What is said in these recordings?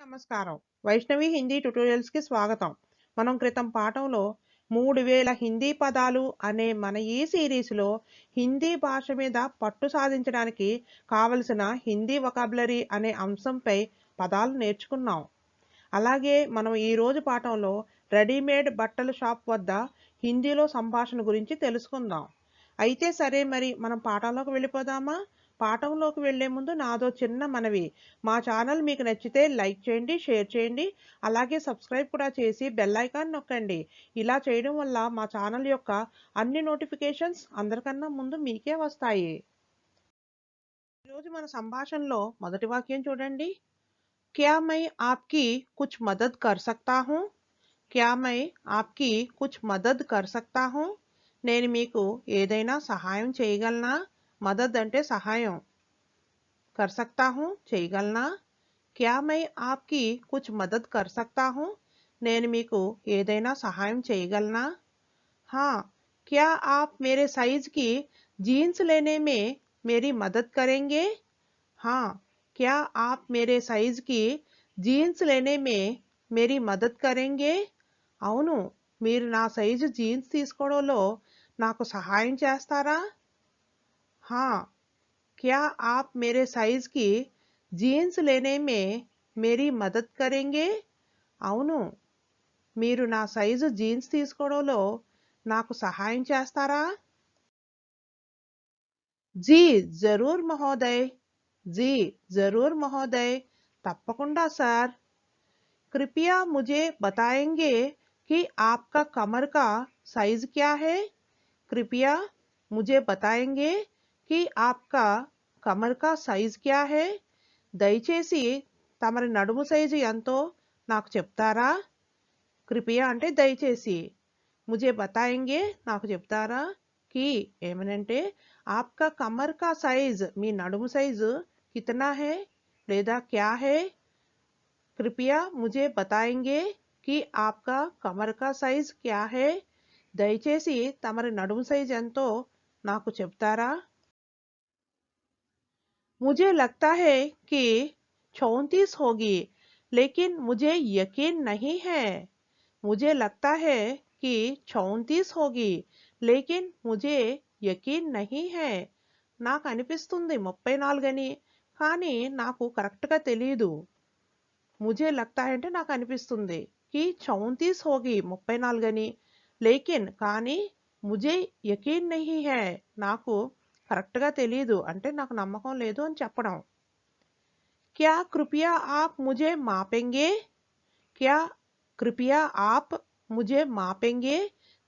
నమస్కారం. వైష్ణవి హిందీ ట్యుటోరియల్స్‌కి స్వాగతం. మనం క్రితం పాఠంలో 3000 హిందీ పదాలు అనే మన ఈ సీరీస్‌లో హిందీ భాష మీద పట్టు సాధించడానికి కావలసిన హిందీ వొకాబులరీ అనే అంశంపై పదాలు నేర్చుకున్నాం. అలాగే మనం ఈరోజు పాఠంలో రెడీమేడ్ బట్టల షాప్ వద్ద హిందీలో సంభాషణ గురించి తెలుసుకుందాం. అయితే సరే, మరి మనం పాఠంలోకి వెళ్ళిపోదామా? పాఠంలోకి వెళ్లే ముందు నాదో చిన్న మనవి. మా ఛానల్ మీకు నచ్చితే లైక్ చేయండి, షేర్ చేయండి. అలాగే సబ్స్క్రైబ్ కూడా చేసి బెల్ ఐకాన్ నొక్కండి. ఇలా చేయడం వల్ల మా ఛానల్ యొక్క అన్ని నోటిఫికేషన్స్ అందరికన్నా ముందు మీకే వస్తాయి. ఈరోజు మన సంభాషణలో మొదటి వాక్యం చూడండి. क्या मैं आपकी कुछ मदद कर सकता हूँ? क्या मैं आपकी कुछ मदद कर सकता हूँ? నేను మీకు ఏదైనా సహాయం చేయగలనా? మదద్ అంటే సహాయం. कर सकता हूँ చేయగలనా? क्या मैं आपकी कुछ मदद कर सकता हूँ? నేను మీకు ఏదైనా సహాయం చేయగలనా? हाँ, क्या आप मेरे साइज की जीन्स लेने में मेरी मदद करेंगे? हाँ, क्या आप मेरे साइज की జీన్స్ లేనే మే మేరీ మదద్ కరేంగే? అవును, మీరు నా సైజు జీన్స్ తీసుకోవడంలో నాకు సహాయం చేస్తారా? హా, క్యా ఆప్ మేరే సైజ్ కి జీన్స్ లేనే మే మేరీ మదద్ కరేంగే? అవును, మీరు నా సైజు జీన్స్ తీసుకోవడంలో నాకు సహాయం చేస్తారా? జీ జరూర్ మహోదయ్. జీ జరూర్ మహోదయ్. తప్పకుండా సార్. कृपया मुझे बताएंगे कि आपका कमर का साइज क्या है? कृपया मुझे बताएंगे कि आपका कमर का साइज क्या है? దయచేసి తమరి నడుము సైజు ఎంతో నాకు చెప్తారా? కృపయా అంటే దయచేసి, ముజే బతాయింగే నాకు చెప్తారా, కి ఏమనంటే ఆప్కా కమర్ కా సైజ్ మీ నడుము సైజు కితనా హై లేదా క్యా హై? कृपया मुझे बताएंगे कि आपका कमर का साइज क्या है? దయచేసి తమరి నడుము సైజ్ ఎంతో నాకు చెప్తారా? मुझे लगता है कि 34 होगी, लेकिन मुझे यकीन नहीं है. मुझे लगता है कि 34 होगी, लेकिन मुझे यकीन नहीं है. నాకు అనిపిస్తుంది 34 అని, కానీ నాకు కరెక్ట్గా తెలియదు. ముజే లగ్తా హై అంటే నాకు అనిపిస్తుంది, కి 34 హోగి 34 అని, లేకిన్ కానీ ముజే యకీన్ నహీ హై నాకు కరెక్ట్గా తెలియదు అంటే నాకు నమ్మకం లేదు అని చెప్పడం. క్యా కృపయా ఆప్ ముజే మాపెంగే? క్యా కృపయా ఆప్ ముజే మాపెంగే?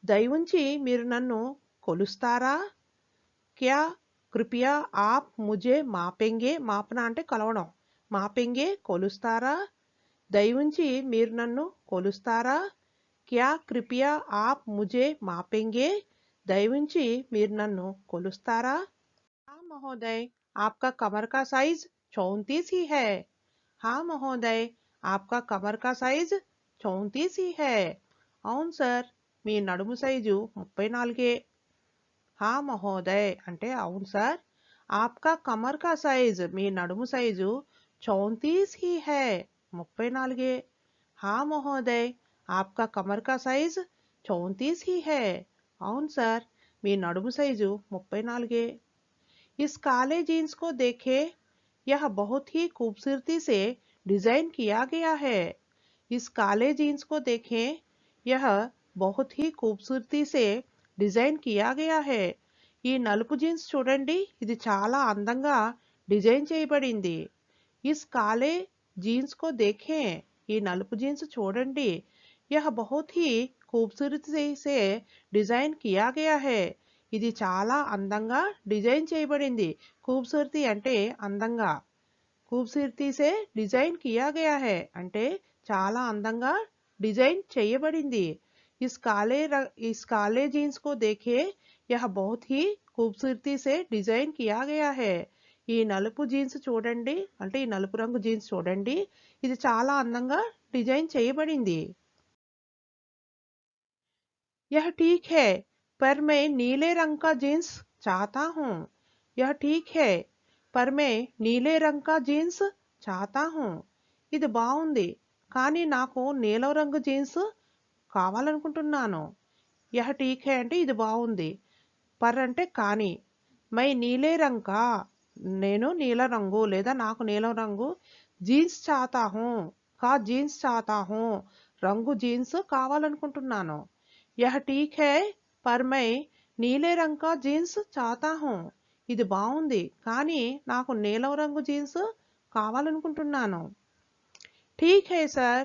దయవుంచి మీరు నన్ను కొలుస్తారా? క్యా కృపయా ఆప్ ముజే మాపెంగే? మాపన అంటే కొలవడం. మాపెంగే కొలుస్తారా? దయవుంచి మీరు నన్ను కొలుస్తారా? క్యా కృపయా ఆప్ ముజే మాపెంగే? దయవుంచి మీరు నన్ను కొలుస్తారా? हाँ महोदय, आपका कमर का साइज 34 ही है. हाँ महोदय, आपका कमर का साइज 34 ही है. అవును సార్, మీ నడుము సైజు 34. హా మహోదయ్ అంటే అవును సార్. ఆప్కా కమర్ కా సైజ్ మీ నడుము సైజు 34 ही है 34. హా మహోదయ్, ఆప్కా కమర్ కా సైజ్ 34 ही है. అవును సార్, మీ నడుము సైజు 34. इस काले जीन्स को देखें, यह बहुत ही खूबसूरती से डिजाइन किया गया है. इस काले जीन्स को देखें, यह बहुत ही खूबसूरती से డిజైన్ కియా గయా హై. ఈ నలుపు జీన్స్ చూడండి, ఇది చాలా అందంగా డిజైన్ చేయబడింది. ఇస్ కాలే జీన్స్ కో దేఖే, ఈ నలుపు జీన్స్ చూడండి, యహ బహుత్ హీ ఖూబ్సూరతీ సే డిజైన్ కియా గయా హై. ఇది చాలా అందంగా డిజైన్ చేయబడింది. ఖూబ్సూరతీ అంటే అందంగా, ఖూబ్సూరతీ సే డిజైన్ కియా గయా హై అంటే చాలా అందంగా డిజైన్ చేయబడింది. इस काले जीन्स को देखिए, यह बहुत ही खूबसूरती से डिजाइन किया गया है. ఈ నలుపు జీన్స్ చూడండి అంటే ఈ నలుపు రంగు జీన్స్ చూడండి, ఇది చాలా అందంగా డిజైన్ చేయబడింది. यह ठीक है, पर मैं नीले रंग का जीन्स चाहता हूँ. यह ठीक है, पर मैं नीले रंग का जीन्स चाहता हूँ. ఇది బాగుంది కానీ నాకు నీలం రంగు జీన్స్ కావాలనుకుంటున్నాను. యహ ఠీక్ హై అంటే ఇది బాగుంది. పర్ అంటే కానీ. మై నీలే రంగ్ కా, నేను నీల రంగు లేదా నాకు నీలం రంగు జీన్స్ చాతా హూ, కా జీన్స్ చాతా హూ, రంగు జీన్స్ కావాలనుకుంటున్నాను. యహ ఠీక్ హై పర్ మై నీలే రంగ్ కా జీన్స్ చాతా హూ, ఇది బాగుంది కానీ నాకు నీలం రంగు జీన్స్ కావాలనుకుంటున్నాను. ठीक है सर,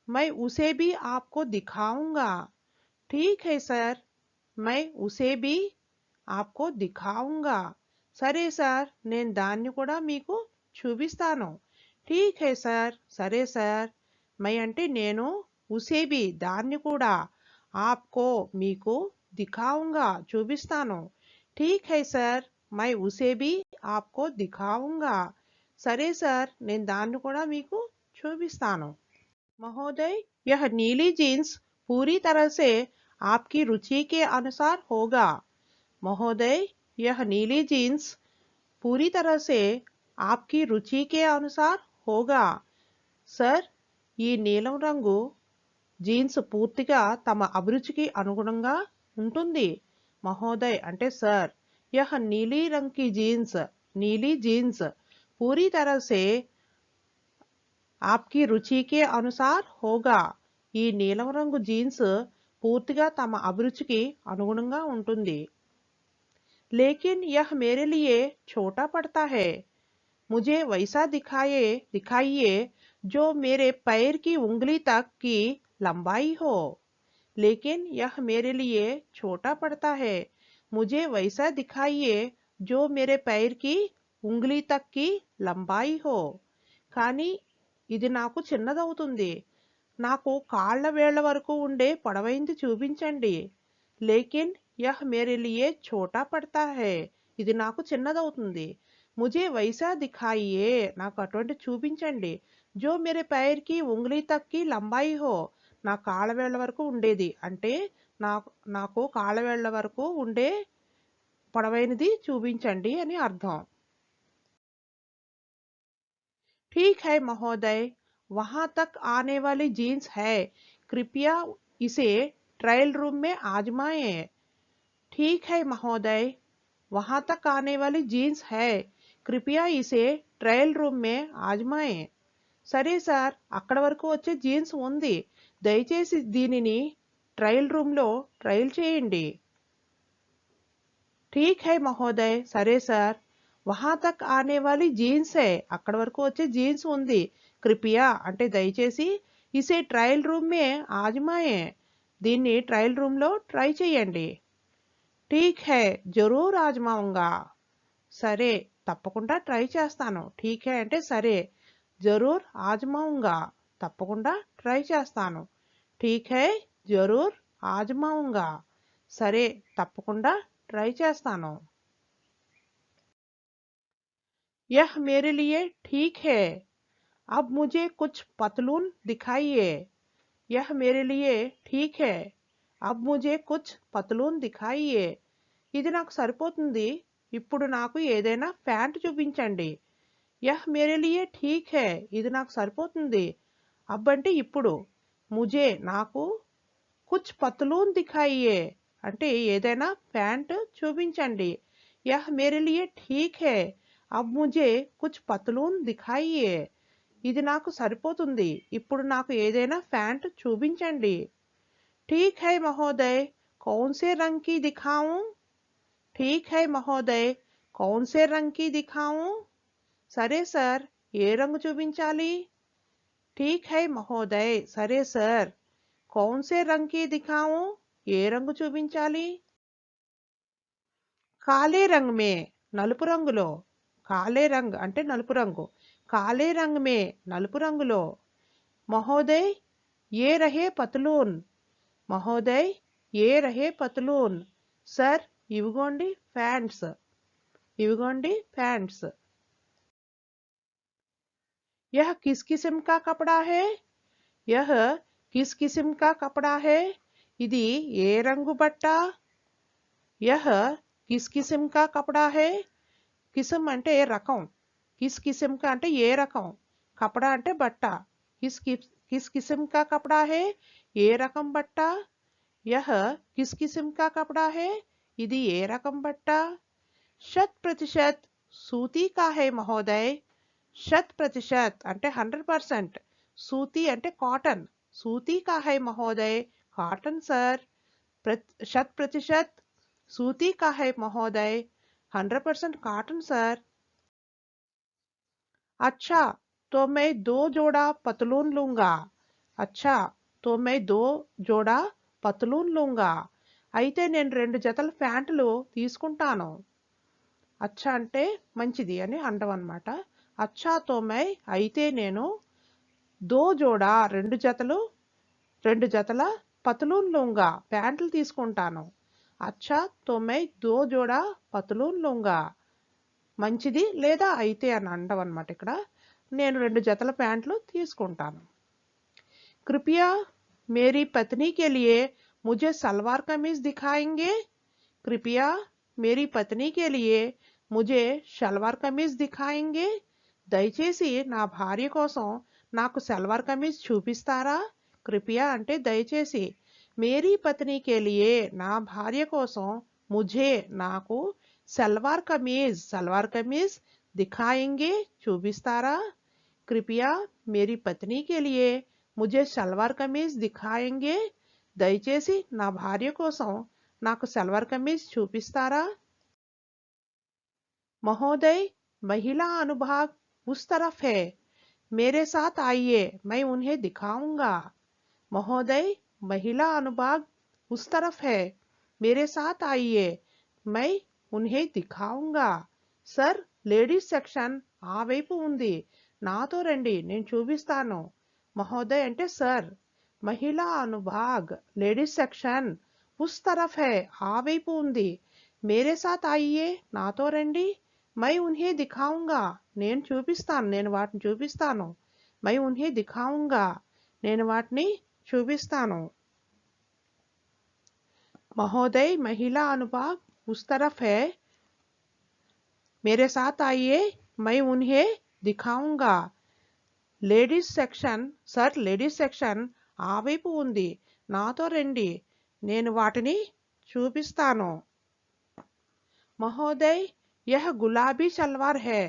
मैं उसे भी आपको दिखाऊंगा. ठीक है सर, मैं उसे भी आपको दिखाऊंगा. సరే సార్, నేను దాన్ని కూడా మీకు చూపిస్తాను. ఠీక్ హై సార్, సరే సార్. మై అంటే నేను, ఉసేబి దాన్ని కూడా, ఆప్కో మీకు, దిఖాऊंगा చూపిస్తాను. ఠీక్ హై సార్, మై ఉసేబి ఆప్కో దిఖాऊंगा. సరే సార్, నేను దాన్ని కూడా మీకు చూపిస్తాను. महोदय, यह नीली जीन्स पूरी तरह से आपकी रुचि के अनुसार होगा. महोदय, यह नीली जीन्स पूरी तरह से आपकी रुचि के अनुसार होगा. సర్, ఈ నీలం రంగు జీన్స్ పూర్తిగా తమ అభిరుచికి అనుగుణంగా ఉంటుంది. మహోదయ్ అంటే సార్, యహ నీలి రంగ్ కి జీన్స్, నీలి జీన్స్ పూరీ तरह से आपकी रुचि के अनुसार होगा. ఈ నీలం రంగు జీన్స్ పూర్తిగా తమ అభిరుచికి అనుగుణంగా ఉంటుంది. लेकिन यह मेरे लिए छोटा पड़ता है. मुझे वैसा दिखाइए जो मेरे पैर की उंगली तक की लंबाई हो. लेकिन यह मेरे लिए छोटा पड़ता है. मुझे वैसा दिखाइए जो मेरे पैर की उंगली तक की लंबाई हो. కానీ ఇది నాకు చిన్నదవుతుంది. నాకు కాళ్ళ వేళ్ల వరకు ఉండే పొడవైంది చూపించండి. లేకిన్ యహ్ మేరే లియే ఛోటా పడతా హై. ఇది నాకు చిన్నదవుతుంది. ముझे వైసా దిఖాయియే, నాకు అటువంటి చూపించండి. జో మేరే పైర్ కి ఉంగ్లీ తక్ కి లంబాయి హో, నా కాళ్ళ వేళ్ల వరకు ఉండేది. అంటే నాకు కాళ్ళ వేళ్ల వరకు ఉండే పొడవైనది చూపించండి అని అర్థం. ठीक है महोदय, वहां तक आने वाली जीन्स है, कृपया इसे ट्रायल रूम में आजमाएं. ठीक है महोदय, वहां तक आने वाली जीन्स है, कृपया इसे ట్రయల్ రూమ్ మే ఆజ్మాయే. సరే సార్, అక్కడ వరకు వచ్చే జీన్స్ ఉంది, దయచేసి దీనిని ట్రయల్ రూమ్లో ట్రయల్ చేయండి. ठीक है महोदय, సరే సార్. వహా తక్ ఆనే వాలీ జీన్స్ హై, అక్కడ వరకు వచ్చే జీన్స్ ఉంది. కృపయా అంటే దయచేసి, ఇసే ట్రయల్ రూమ్ మే ఆజ్మాయే, దీన్ని ట్రయల్ రూమ్లో ట్రై చేయండి. ఠీక్ హై, జరూర్ ఆజ్మాऊंगा. సరే, తప్పకుండా ట్రై చేస్తాను. ఠీక్ హై అంటే సరే, జరూర్ ఆజ్మాऊंगा తప్పకుండా ట్రై చేస్తాను. ఠీక్ హై, జరూర్ ఆజ్మాऊंगा సరే, తప్పకుండా ట్రై చేస్తాను. यह मेरे लिए ठीक है, अब मुझे कुछ पतलून दिखाइए. यह मेरे लिए ठीक है, अब मुझे कुछ पतलून दिखाइए. ఇది నాకు సరిపోతుంది, ఇప్పుడు నాకు ఏదైనా ప్యాంట్ చూపించండి. యహ్ మేరే లియే ఠీక్ హై, ఇది నాకు సరిపోతుంది. అబ్ అంటే ఇప్పుడు, ముझे నాకు, కుచ్ పతలూన్ దిఖాయియే అంటే ఏదైనా ప్యాంట్ చూపించండి. యహ్ మేరే లియే ఠీక్ హై, అబ్ ముझे కుచ్ పతలూన్ దిఖాయియే, ఇది నాకు సరిపోతుంది, ఇప్పుడు నాకు ఏదైనా ప్యాంట్ చూపించండి. ఠీక్ హై మహోదయ్, కౌన్ సే రంగ్ కి దిఖాऊं. ఠీక్ హై మహోదయ్, కౌన్ సే రంగ్ కి దిఖాऊं. సరే సార్, ఏ రంగు చూపించాలి. ఠీక్ హై మహోదయ్, సరే సార్. కౌన్ సే రంగ్ కి దిఖాऊं, ఏ రంగు చూపించాలి. కాలే రంగ్ మే, నలుపు రంగులో. కాలే రంగ్ అంటే నలుపు రంగు. కాలే రంగ్ మే, నలుపు రంగులో. మహోదయ్, ఏ రహే పతలూన్. మహోదయ్, ఏ రహే పతలూన్. సార్, ఇవిగోండి ప్యాంట్స్. ఇవిగోండి ప్యాంట్స్. यह किस किस्म का कपड़ा है. यह किस किस्म का कपड़ा है. ఇది ఏ రంగు బట్ట. यह किस किस्म का कपड़ा है. కిస్మ్ అంటే రకం, కిస్ కిస్మ్ కా అంటే ఏ రకం, కపడా అంటే బట్ట. किस किस्म का कपड़ा है? ఏ రకం బట్ట. यह किस किस्म का कपड़ा है? ఇది ఏ రకం బట్ట. शत प्रतिशत सूती का है महोदय. शत प्रतिशत అంటే 100%. सूती అంటే కాటన్. सूती का है महोदय. Cotton sir. शत प्रतिशत सूती का है महोदय. 100% कॉटन सर. अच्छा तो मैं 2 जोड़ा पतलून लूंगा. अच्छा तो मैं 2 जोड़ा పతలూన్ లూంగా. అయితే నేను 2 జతల ప్యాంటులు తీసుకుంటాను. అచ్చా అంటే మంచిది అని అండం అన్నమాట. అచ్చా తో మై అయితే నేను 2 జోడా 2 జతల పతలూన్ లూంగా ప్యాంటులు తీసుకుంటాను. అచ్చా తో మై 2 జోడా పతలూన్ లూంగా. మంచిది లేదా అయితే అని అండం అన్నమాట. ఇక్కడ నేను 2 జతల ప్యాంట్లు తీసుకుంటాను. कृपया मेरी पत्नी के लिए मुझे सलवार कमीज दिखाएंगे. कृपया मेरी पत्नी के लिए मुझे सलवार कमीज दिखाएंगे. దయచేసి నా భార్య కోసం నాకు సల్వార్ కమీజ్ చూపిస్తారా. కృపయా అంటే దయచేసి. మేరీ పత్ని కే లియే నా భార్య కోసం ముझे నాకు సల్వార్ కమీజ్ దిఖాయేంగే చూపిస్తారా. కృపయా మేరీ పత్ని కే లియే मुझे सलवार कमीज दिखाएंगे. దయచేసి నా భార్య కోసం నాకు సల్వార్ కమీజ్ చూపిస్తారా. महोदय महिला अनुभाग उस तरफ है. मेरे साथ आइए मैं उन्हें दिखाऊंगा. महोदय महिला अनुभाग उस तरफ है. मेरे साथ आइए मैं उन्हें दिखाऊंगा. सर లేడీస్ సెక్షన్ ఆ వైపు ఉంది. నాతో రండి నేను చూపిస్తాను. మహోదయ్ అంటే సర్. మహిళా అనుభాగ్ లేడీస్ సెక్షన్ ఉస్ తరఫ్ హై ఆ వైపు ఉంది. మేరే సాత్ ఆయియే నాతో రండి. మై ఉన్హే దిఖాऊंगा నేను చూపిస్తాను నేను వాటిని చూపిస్తాను. మై ఉన్హే దిఖాऊंगा నేను వాటిని చూపిస్తాను. మహోదయ్ మహిళా అనుభాగ్ ఉస్ తరఫ్ హై. మేరే సాత్ ఆయియే మై ఉన్హే దిఖాऊंगा. Ladies section sir ladies section ఆ వైపు ఉంది. నాతో రండి నేను వాటిని చూపిస్తాను. మహోదయ్ యహ్ గులాబీ సల్వార్ హై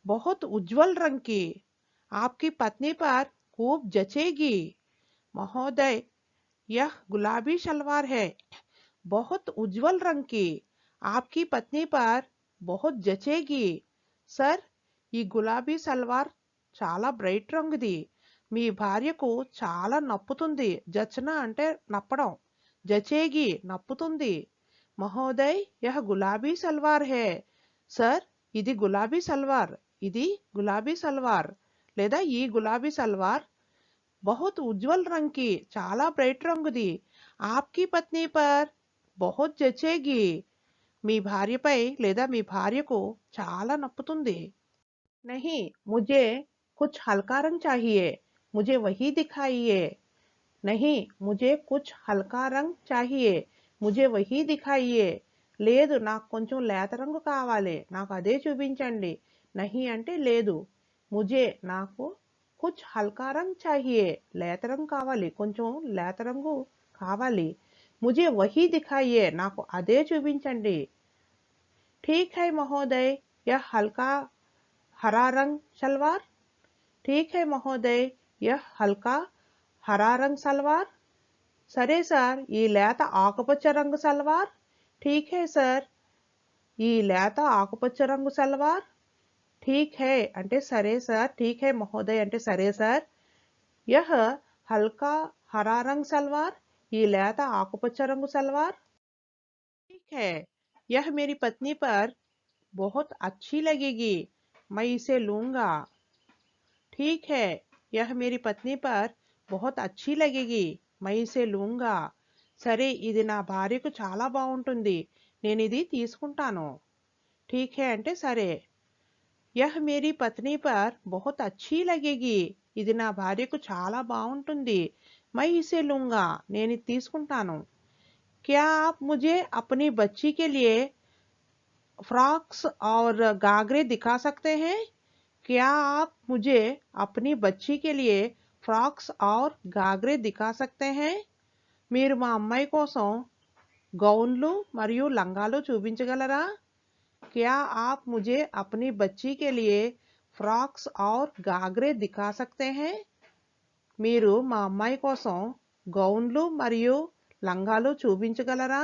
बहुत उज्जवल रंग की. आपकी पत्नी पर खूब जचेगी. महोदय यह गुलाबी सलवार है बहुत उज्जवल रंग की. आपकी पत्नी पर बहुत जचेगी. सर ఈ గులాబీ సల్వార్ చాలా బ్రైట్ రంగుది. మీ భార్యకు చాలా నప్పుతుంది. జచన అంటే నప్పడం. జచేగి నప్పుతుంది. మహోదయ్ యహ్ గులాబీ సల్వార్ హై. సర్ ఇది గులాబీ సల్వార్. ఇది గులాబీ సల్వార్ లేదా ఈ గులాబీ సల్వార్ బహుత్ ఉజ్వల్ రంగ్ కి చాలా బ్రైట్ రంగుది. ఆప్కి పత్ని పర్ బహుత్ జచేగి మీ భార్యపై లేదా మీ భార్యకు చాలా నప్పుతుంది. नहीं मुझे कुछ हल्का रंग चाहिए. मुझे वही दिखाइए. नहीं मुझे कुछ हल्का रंग चाहिए. मुझे वही दिखाइए. లేదు నాకు కొంచెం లేత రంగు కావాలి నాకు అదే చూపించండి. నహి అంటే లేదు. ముజే నాకు కుచ్ హల్కా రంగ్ చాహియే లేత రంగు కావాలి కొంచెం లేత రంగు కావాలి. ముజే వహీ దిఖాయియే నాకు అదే చూపించండి. ठीक है महोदय यह हल्का हरा रंग सलवार. ठीक है महोदय यह हल्का हरा रंग सलवार. సరే సార్ ఈ లేత ఆకుపచ్చ రంగు సల్వార్. ठीक है सर ఈ లేత ఆకుపచ్చ రంగు సల్వార్. ठीक है అంటే సరే సార్. ठीक है महोदय అంటే సరే సార్. यह हल्का हरा रंग सलवार ఈ లేత ఆకుపచ్చ రంగు సల్వార్. ठीक है यह मेरी पत्नी पर बहुत अच्छी लगेगी. मैं इसे लूंगा. ठीक है यह मेरी पत्नी पर बहुत अच्छी लगेगी. मैं इसे लूंगा. సరే ఇది నా భార్యకు చాలా బాగుంటుంది. నేను ఇది తీసుకుంటాను. ठीक है అంటే సరే. यह मेरी पत्नी पर बहुत अच्छी लगेगी. ఇది నా భార్యకు చాలా బాగుంటుంది. मैं इसे लूंगा నేను ఇది తీసుకుంటాను. क्या आप मुझे अपनी बच्ची के लिए फ्रॉक्स और गागरे दिखा सकते हैं. क्या आप मुझे अपनी बच्ची के लिए ఫ్రాక్స్ और గాగ్రే दिखा सकते हैं? మీరు మా అమ్మాయి కోసం గౌన్లు మరియు లంగాలు చూపించగలరా? क्या आप मुझे अपनी बच्ची के लिए ఫ్రాక్స్ और గాగ్రే दिखा सकते हैं? మీరు మా అమ్మాయి కోసం గౌన్లు మరియు లంగాలు చూపించగలరా?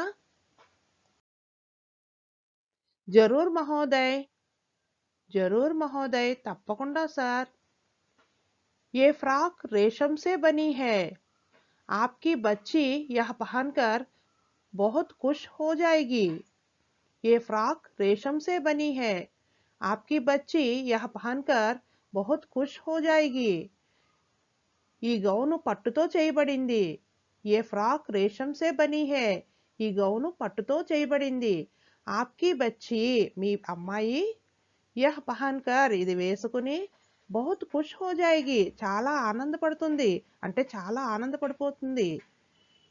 జరూర్ మహోదయ్, జరూర్ మహోదయ్, తప్పకుండా సార్. ये फ्रॉक रेशम से बनी है. आपकी बच्ची यह पहनकर बहुत खुश हो जाएगी. ये फ्रॉक रेशम से बनी है. आपकी बच्ची यह पहनकर बहुत खुश हो जाएगी. ఈ గౌను పట్టుతో చేయబడింది. ये फ्रॉक रेशम से बनी है. ఈ గౌను పట్టుతో చేయబడింది. आपकी बच्ची మీ అమ్మాయి यह पहनकर ఇది వేసుకుని बहुत खुश हो जाएगी చాలా ఆనందపడుతుంది అంటే చాలా ఆనందపడిపోతుంది.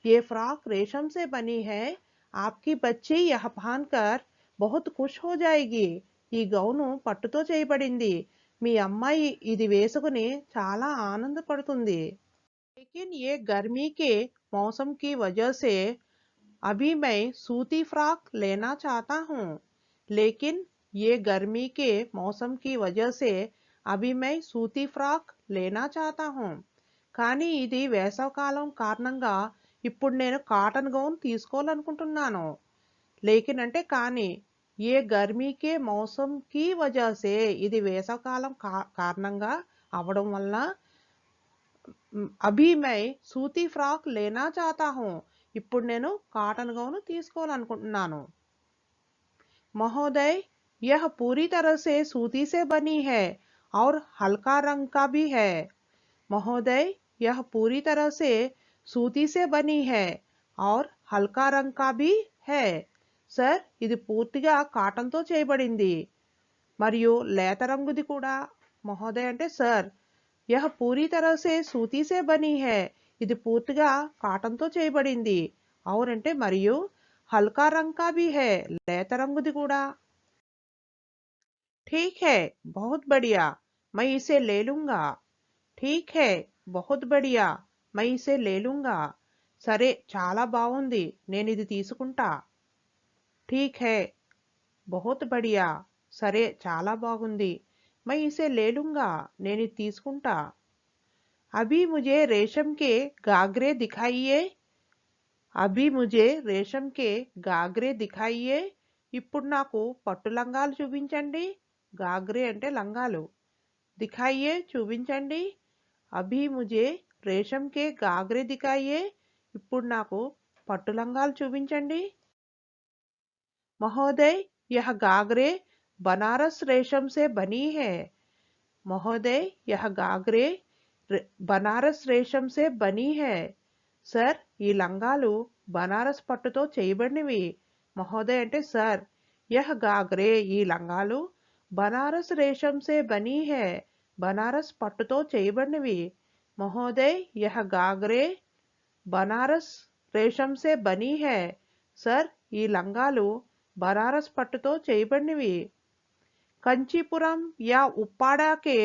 ये फ्रॉक रेशम से बनी है. आपकी बच्ची यह पहनकर बहुत खुश हो जाएगी. ఈ గౌను పట్టుతో చేయబడింది. మీ అమ్మాయి ఇది వేసుకుని చాలా ఆనందపడుతుంది. लेकिन ये गर्मी के मौसम की वजह से अभी मैं सूती फ्रॉक लेना चाहता हूँ. लेकिन ये गर्मी के मौसम की वजह से अभी मैं सूती ఫ్రాక్ लेना चाहता हूँ. కానీ ఇది వేసవకాలం కారణంగా ఇప్పుడు నేను కాటన్ గౌన్ తీసుకోవాలనుకుంటున్నాను. లేకిన్ అంటే కానీ ఏ గర్మీకే మౌసంకి వజాసే ఇది వేసవకాలం కారణంగా అవడం వల్ల అభి మై సూతీ ఫ్రాక్ లేనా చాతా హూ ఇప్పుడు నేను కాటన్ గౌన్ తీసుకోవాలనుకుంటున్నాను. महोदय, यह पूरी तरह से सूती से बनी है और हल्का रंग का भी है. महोदय, यह पूरी तरह से सूती से बनी है और हल्का रंग का भी है. सर, ఇది పూర్తిగా కాటన్తో చేయబడింది మరియు లేత రంగుది కూడా. మహోదయ్ అంటే సార్, यह पूरी तरह से सूती से बनी है. ఇది పూర్తిగా కాటన్తో చేయబడింది. और అంటే మరియు हल्का रंग का भी है, లేత రంగుది కూడా. ठीक है, बहुत बढ़िया, मैं इसे ले लूंगा. ठीक है, बहुत बढ़िया, मैं इसे ले लूंगा. సరే, చాలా బాగుంది, నేను ఇది తీసుకుంటా. ठीक है, बहुत बढ़िया, సరే చాలా బాగుంది, मैं इसे ले लूंगा, నేను ఇది తీసుకుంటా. अभी मुझे रेशम के घाघरे दिखाइए. अभी मुझे रेशम के घाघरे दिखाइए. ఇప్పుడు నాకు పట్టు లంగాలు చూపించండి. घाघरे అంటే లంగాలు. दिखाइए చూపించండి. अभी मुझे रेशम के घाघरे दिखाइए. ఇప్పుడు నాకు పట్టు లంగాలు చూపించండి. महोदय, यह घाघरे बनारस रेशम से बनी है. महोदय, यह घाघरे बनारस रेशम से बनी है. सर, ఈ లంగాలు బనారస్ పట్టుతో చేయబడినవి. మహోదయ్ అంటే సార్, यह घाघरे ఈ లంగాలు बनारस रेशम से बनी है. బనారస్ పట్టుతో చేయబడినవి. महोदय, यह घाघरे बनारस रेशम से बनी है. सर, ఈ లంగాలు బనారస్ పట్టుతో చేయబడినవి. कंचीपुरम या उप्पाड़ा के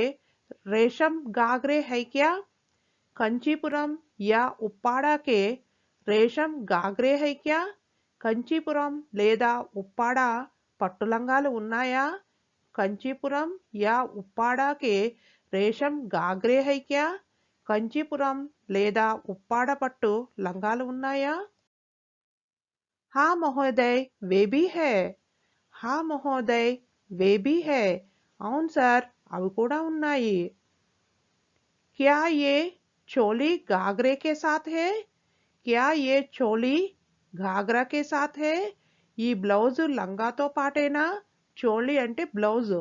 रेशम घाघरे है क्या? कंचीपुरम या उप्पाड़ा के रेशम घाघरे है क्या? కంచీపురం లేదా ఉప్పాడ పట్టు లంగాలు ఉన్నాయా? కంచీపురం యా ఉప్పాడకే రేషం గాగ్రే హై క్యా? కంచీపురం లేదా ఉప్పాడ పట్టు లంగాలు ఉన్నాయా? हाँ महोदय, वे भी है. हाँ महोदय, वे भी है. అవును సార్, అవి కూడా ఉన్నాయి. क्या ये चोली घाघरे के साथ है? क्या ये चोली घाघरा के साथ है? ఈ బ్లౌజ్ లంగాతో పాటేనా? చోళీ అంటే బ్లౌజ్.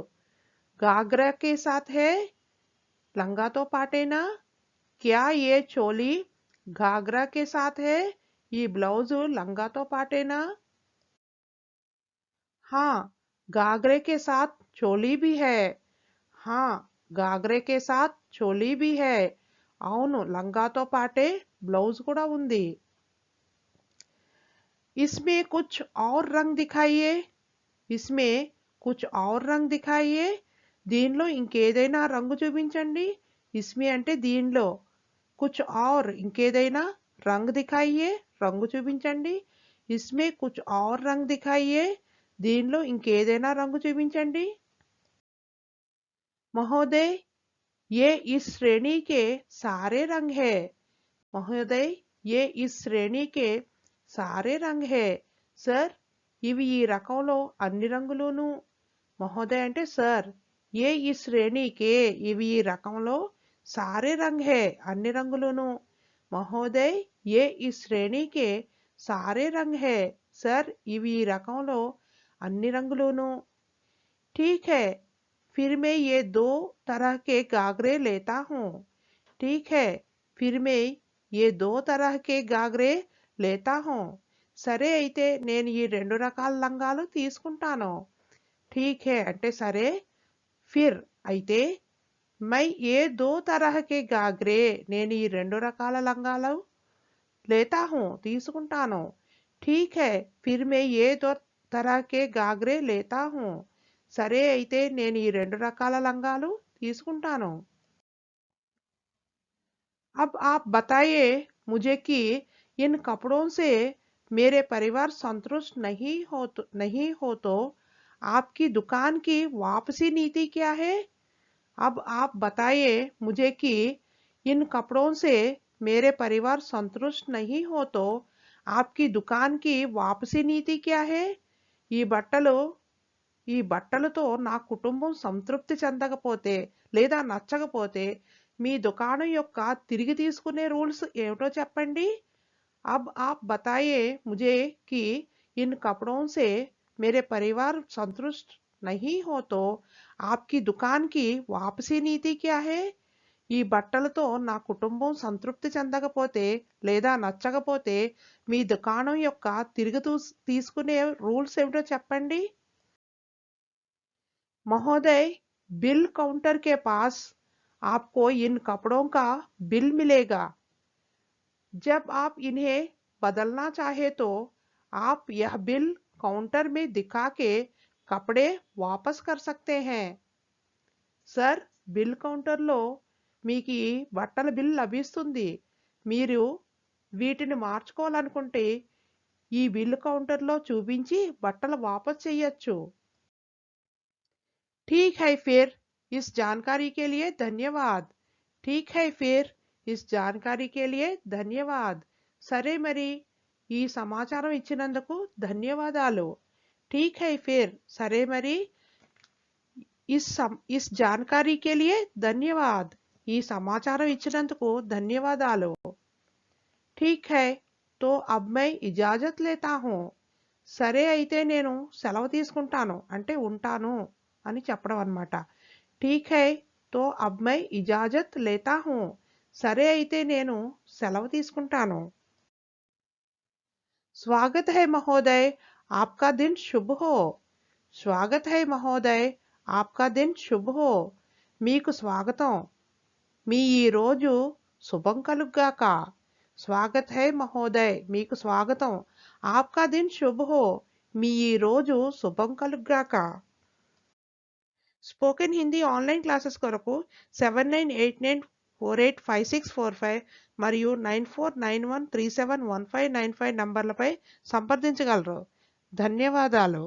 घाघरा के साथ है, లంగాతో పాటేనా? क्या ये चोली घाघरा के साथ है? ఈ బ్లౌజ్ లంగాతో పాటేనా? हाँ, घाघरे के साथ चोली भी है. हाँ, घाघरे के साथ चोली भी है. అవును, లంగాతో పాటే బ్లౌజ్ కూడా ఉంది. इसमें कुछ और रंग दिखाइए. इसमें कुछ और रंग दिखाइए. దీనిలో ఇంకేదైనా రంగు చూపించండి. ఇస్మే అంటే దీనిలో. కుచ్ ఔర్ ఇంకేదైనా రంగు దిఖాయియే, రంగు చూపించండి. ఇస్మే కుచ్ ఔర్ రంగ్ దిఖాయియే, దీనిలో ఇంకేదైనా రంగు చూపించండి. మహోదయ్ ये इस श्रेणी के सारे रंग है. మహోదయ్ ये इस श्रेणी के सारे रंग है. సార్ ఇవి ఈ రకంలో అన్ని రంగులును. మహోదయ్ అంటే సార్, ఏ ఈ శ్రేణికే ఇవి ఈ రకంలో సారే రంగ్ హే అన్ని రంగులును. మహోదయ్ ఏ ఈ శ్రేణికే సారే రంగ్ హే. సార్ ఇవి ఈ రకంలో అన్ని రంగులును. ठीक है, फिर मैं ये 2 तरह के गागरे लेता हूँ. ठीक है, फिर मैं ये 2 तरह के गागरे लेता हूँ. సరే అయితే నేను ఈ 2 రకాల లంగాలు తీసుకుంటాను. ठीक है అంటే సరే, ఫిర్ అయితే, మై ఏ 2 तरह के गागरे నేను ఈ 2 రకాల లంగాలు లేతా హూ తీసుకుంటాను. ठीक है, फिर मैं ये 2 तरह के गागरे लेता हूँ. సరే అయితే నేను ఈ 2 రకాల లంగాలు తీసుకుంటాను. अब आप बताइए मुझे कि इन कपड़ों से मेरे परिवार संतुष्ट नहीं हो तो आपकी दुकान की वापसी नीति क्या है? अब आप बताइए मुझे कि इन कपड़ों से मेरे परिवार संतुष्ट नहीं हो तो आपकी दुकान की वापसी नीति क्या है? ఈ బట్టలతో నా కుటుంబం సంతృప్తి చెందకపోతే లేదా నచ్చకపోతే మీ దుకాణం యొక్క తిరిగి తీసుకునే రూల్స్ ఏమిటో చెప్పండి. अब आप बताइए मुझे कि इन कपड़ों से मेरे परिवार संतुष्ट नहीं हो तो आपकी दुकान की वापसी नीति क्या है? ఈ బట్టలతో నా కుటుంబం సంతృప్తి చెందకపోతే లేదా నచ్చకపోతే మీ దుకాణం యొక్క తిరిగి తీసుకునే రూల్స్ ఏమిటో చెప్పండి. महोदय, बिल काउंटर के पास आपको इन कपड़ों का बिल मिलेगा. जब आप इन्हें बदलना चाहे तो आप यह बिल काउंटर में दिखा के कपड़े वापस कर सकते हैं. సార్, బిల్ కౌంటర్లో మీకు ఈ బట్టల బిల్ లభిస్తుంది. మీరు వీటిని మార్చుకోవాలనుకుంటే ఈ బిల్ కౌంటర్లో చూపించి బట్టలు వాపస్ చేయొచ్చు. ठीक है फिर इस जानकारी के लिए धन्यवाद. ठीक है फिर इस जानकारी के लिए धन्यवाद. సరే మరి ఈ సమాచారం ఇచ్చినందుకు ధన్యవాదాలు. ठीक है फिर సరే మరి इस जानकारी के लिए धन्यवाद. ఈ సమాచారం ఇచ్చినందుకు ధన్యవాదాలు. ठीक है तो अब मैं इजाजत लेता हूँ. సరే అయితే నేను సెలవు తీసుకుంటాను అంటే ఉంటాను అని చెప్పడం అన్నమాట. ठीक है तो अब मैं इजाजत लेता हूँ. సరే అయితే నేను సెలవు తీసుకుంటాను. स्वागत है महोदय, आपका दिन शुभ हो. स्वागत है महोदय, आपका दिन शुभ हो. మీకు స్వాగతం, మీ ఈ రోజు శుభం కలుగ్గాక. స్వాగత్ హై మహోదయ్ మీకు స్వాగతం. ఆప్కా దిన్ శుభ్ హో మీ ఈ రోజు శుభం కలుగ్గాక. స్పోకెన్ హిందీ ఆన్లైన్ క్లాసెస్ కొరకు 7989485645 మరియు 9491371595 నంబర్లపై సంప్రదించగలరు. ధన్యవాదాలు.